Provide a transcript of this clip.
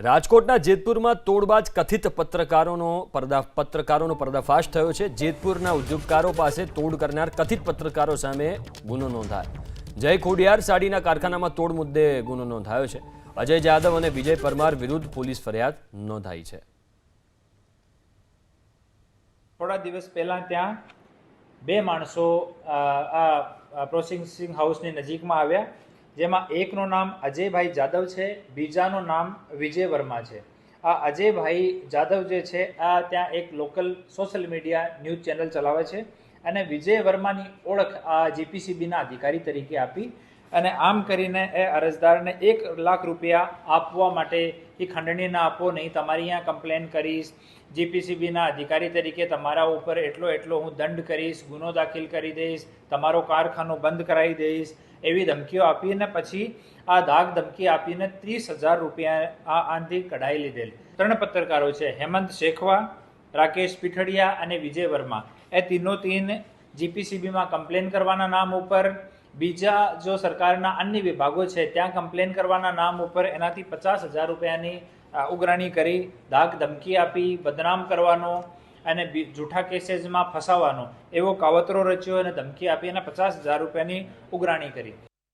રાજકોટના જેતપુરમાં તોડબાજ કથિત પત્રકારોનો પર્દાફાશ થયો છે। જેતપુરના ઉદ્યોગકારો પાસે તોડ કરનાર કથિત પત્રકારો સામે ગુનો નોંધાયો। જય ખોડિયાર સાડીના કારખાનામાં તોડ મુદ્દે ગુનો નોંધાયો છે। અજય જાદવ અને વિજય પરમાર વિરુદ્ધ પોલીસ ફરિયાદ નોંધાઈ છે। થોડા દિવસ પહેલા ત્યાં બે માણસો પ્રોસેસિંગ હાઉસની નજીકમાં આવ્યા, જેમાં એકનું નામ અજયભાઈ જાદવ છે, બીજાનું નામ વિજય વર્મા છે। આ અજયભાઈ જાદવ જે છે ત્યાં એક local social media news channel ચલાવે છે અને વિજય વર્માની ઓળખ આ જીપીસીબીના અધિકારી તરીકે આપી અને આમ કરીને એ અરજદારને 1 લાખ રૂપિયા આપવા માટે એ ખંડણી ના આપો, નહીં તમારી અહીંયા કમ્પ્લેન કરીશ, જીપીસીબીના અધિકારી તરીકે તમારા ઉપર એટલો હું દંડ કરીશ, ગુનો દાખલ કરી દઈશ, તમારો કારખાનો બંધ કરાવી દઈશ, એવી ધમકીઓ આપીને પછી આ ધાક ધમકી આપીને 30,000 રૂપિયા આનાથી કઢાઈ લીધેલ। 3 પત્રકારો છે, હેમંત શેખવા, રાકેશ પીઠડિયા અને વિજય વર્મા। એ तीन જીપીસીબીમાં કમ્પ્લેન કરવાના નામ ઉપર, બીજા જો સરકારના અન્ય વિભાગો છે ત્યાં કમ્પ્લેન કરવાના નામ ઉપર એનાથી 50,000 રૂપિયાની ઉઘરાણી કરી, ધાક ધમકી આપી, બદનામ કરવાનો અને જૂઠા કેસીસમાં ફસાવાનો એવો કાવતરો રચ્યો અને ધમકી આપી અને 50,000 રૂપિયાની ઉઘરાણી કરી।